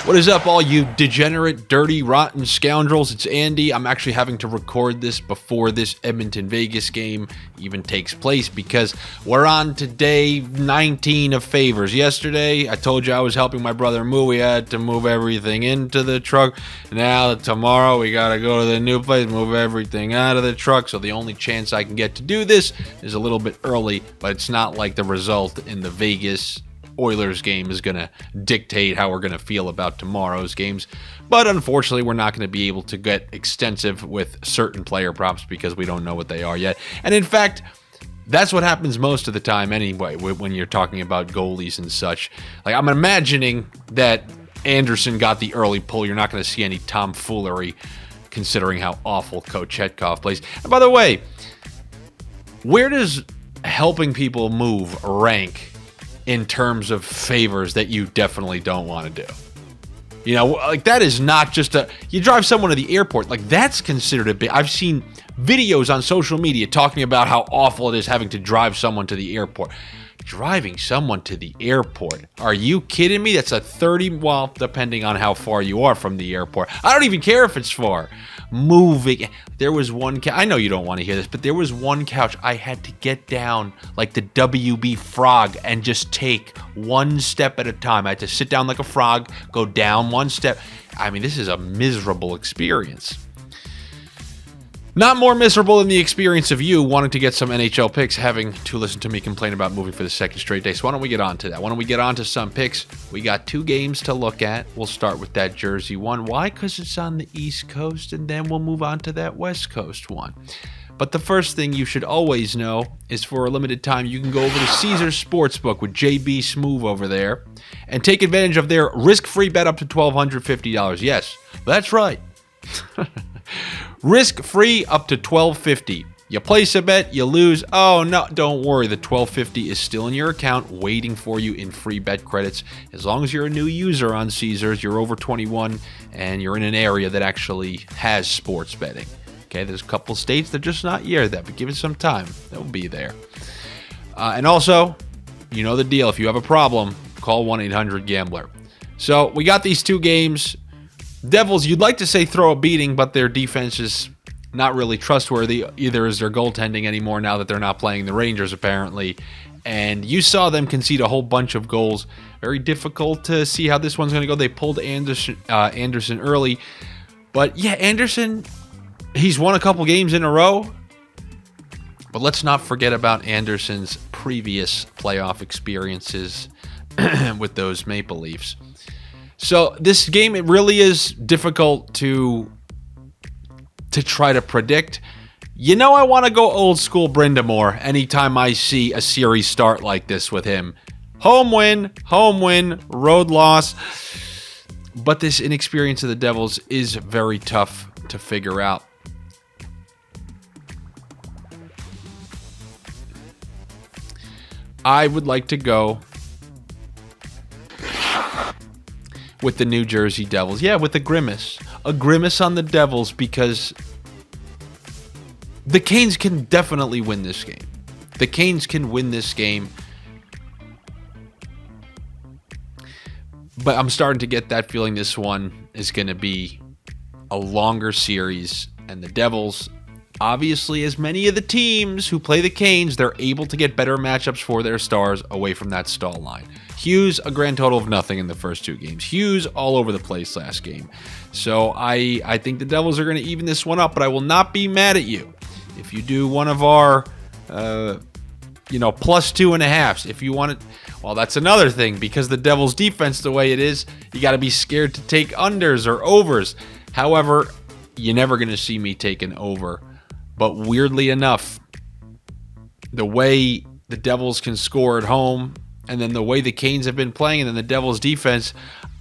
What is up, all you degenerate, dirty, rotten scoundrels? It's Andy. I'm actually having to record this before this Edmonton-Vegas game even takes place because we're on to day 19 of favors. Yesterday, I told you I was helping my brother move. We had to move everything into the truck. Now, tomorrow, we got to go to the new place, move everything out of the truck. So the only chance I can get to do this is a little bit early, but it's not like the result in the Vegas Oilers game is going to dictate how we're going to feel about tomorrow's games. But unfortunately, we're not going to be able to get extensive with certain player props because we don't know what they are yet. And in fact, that's what happens most of the time anyway when you're talking about goalies and such. Like, I'm imagining that Anderson got the early pull. You're not going to see any tomfoolery considering how awful Coach Chetkov plays. And by the way, where does helping people move rank in terms of favors that you definitely don't want to do? You know, like, that is not just you drive someone to the airport, like, that's considered a bit. I've seen videos on social media talking about how awful it is having to drive someone to the airport. Driving someone to the airport? Are you kidding me? That's a 30, well, depending on how far you are from the airport. I don't even care if it's far. Moving. There was one I know you don't want to hear this, but there was one couch I had to get down like the WB frog and just take one step at a time. I had to sit down like a frog, go down one step. I mean, this is a miserable experience. Not more miserable than the experience of you wanting to get some NHL picks, having to listen to me complain about moving for the second straight day. So why don't we get on to that? Why don't we get on to some picks? We got two games to look at. We'll start with that Jersey one. Why? Because it's on the East Coast, and then we'll move on to that West Coast one. But the first thing you should always know is for a limited time, you can go over to Caesars Sportsbook with JB Smoove over there and take advantage of their risk-free bet up to $1,250. Yes, that's right. Risk-free up to $1,250. You place a bet, you lose. Oh, no, don't worry. The $1,250 is still in your account waiting for you in free bet credits. As long as you're a new user on Caesars, you're over 21, and you're in an area that actually has sports betting. Okay, there's a couple states that are just not near that, but give it some time. They'll be there. And also, you know the deal. If you have a problem, call 1-800-GAMBLER. So we got these two games. Devils, you'd like to say throw a beating, but their defense is not really trustworthy. Either is their goaltending anymore now that they're not playing the Rangers, apparently. And you saw them concede a whole bunch of goals. Very difficult to see how this one's going to go. They pulled Anderson early. But yeah, Anderson, he's won a couple games in a row. But let's not forget about Anderson's previous playoff experiences with those Maple Leafs. So this game, it really is difficult to try to predict. You know, I want to go old school Brindamore anytime I see a series start like this with him. Home win, road loss. But this inexperience of the Devils is very tough to figure out. I would like to go with the New Jersey Devils. Yeah, with a grimace. A grimace on the Devils because the Canes can definitely win this game. The Canes can win this game. But I'm starting to get that feeling this one is going to be a longer series. And the Devils, obviously, as many of the teams who play the Canes, they're able to get better matchups for their stars away from that stall line. Hughes, a grand total of nothing in the first two games. Hughes all over the place last game. So I think the Devils are going to even this one up, but I will not be mad at you if you do one of our, plus 2.5s. If you want it, well, that's another thing, because the Devils' defense, the way it is, you got to be scared to take unders or overs. However, you're never going to see me take an over. But weirdly enough, the way the Devils can score at home, and then the way the Canes have been playing, and then the Devils' defense,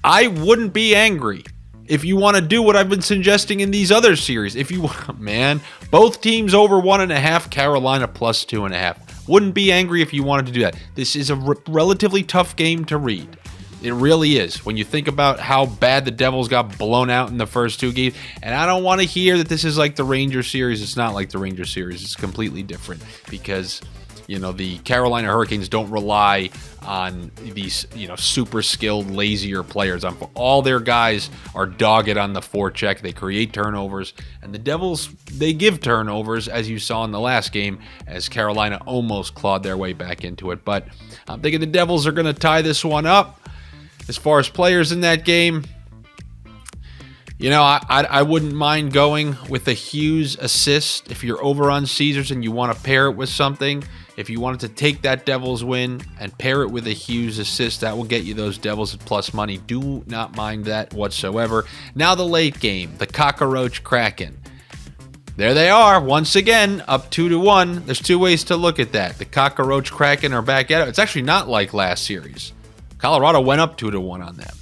I wouldn't be angry if you want to do what I've been suggesting in these other series. If you want, man, both teams over 1.5, Carolina plus 2.5. Wouldn't be angry if you wanted to do that. This is a relatively tough game to read. It really is. When you think about how bad the Devils got blown out in the first two games, and I don't want to hear that this is like the Rangers series. It's not like the Rangers series. It's completely different because The Carolina Hurricanes don't rely on these, super skilled, lazier players. All their guys are dogged on the forecheck. They create turnovers. And the Devils, they give turnovers, as you saw in the last game, as Carolina almost clawed their way back into it. But I'm thinking the Devils are going to tie this one up. As far as players in that game, I wouldn't mind going with a Hughes assist if you're over on Caesars and you want to pair it with something. If you wanted to take that Devils win and pair it with a Hughes assist, that will get you those Devils at plus money. Do not mind that whatsoever. Now the late game, the Cockroach Kraken. There they are, once again, up 2-1. There's two ways to look at that. The Cockroach Kraken are back at it. It's actually not like last series. Colorado went up 2-1 on them.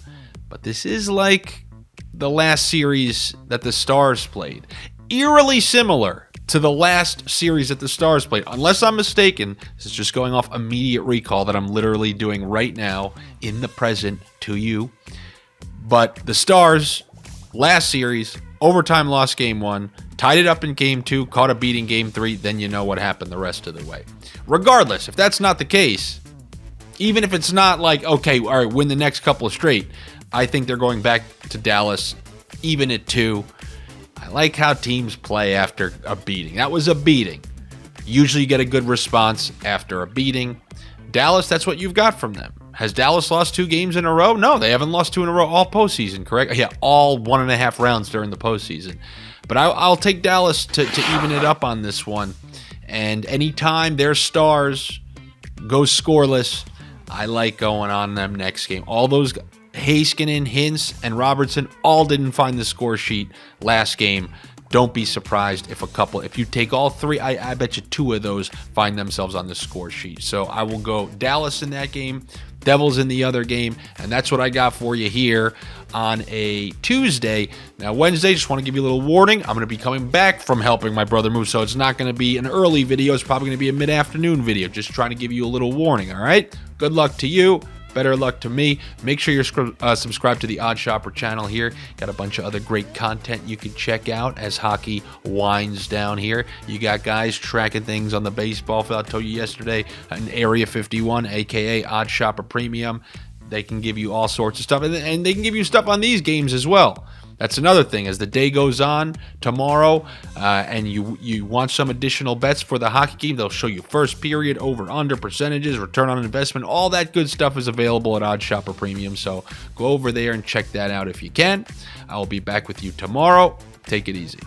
But this is like the last series that the Stars played. Eerily similar to the last series that the Stars played. Unless I'm mistaken, this is just going off immediate recall that I'm literally doing right now in the present to you. But the Stars, last series, overtime lost game 1, tied it up in game 2, caught a beating game 3, then you know what happened the rest of the way. Regardless, if that's not the case, even if it's not like, okay, all right, win the next couple of straight, I think they're going back to Dallas, even at 2. I like how teams play after a beating. That was a beating. Usually you get a good response after a beating. Dallas, that's what you've got from them. Has Dallas lost 2 games in a row? No, they haven't lost 2 in a row all postseason, correct? Yeah, all 1.5 rounds during the postseason. But I'll take Dallas to even it up on this one. And anytime their Stars go scoreless, I like going on them next game. All those Heiskanen, Hintz, and Robertson all didn't find the score sheet last game. Don't be surprised if you take all 3, I bet you 2 of those find themselves on the score sheet. So I will go Dallas in that game, Devils in the other game, and that's what I got for you here on a Tuesday. Now, Wednesday, just want to give you a little warning. I'm going to be coming back from helping my brother move, so it's not going to be an early video. It's probably going to be a mid-afternoon video, just trying to give you a little warning, all right? Good luck to you. Better luck to me. Make sure you're subscribed to the Odd Shopper channel here. Got a bunch of other great content you can check out as hockey winds down here. You got guys tracking things on the baseball field. I told you yesterday, in Area 51, a.k.a. Odd Shopper Premium. They can give you all sorts of stuff, and they can give you stuff on these games as well. That's another thing. As the day goes on tomorrow, and you want some additional bets for the hockey game, they'll show you first period, over, under, percentages, return on investment. All that good stuff is available at Odd Shopper Premium. So go over there and check that out if you can. I will be back with you tomorrow. Take it easy.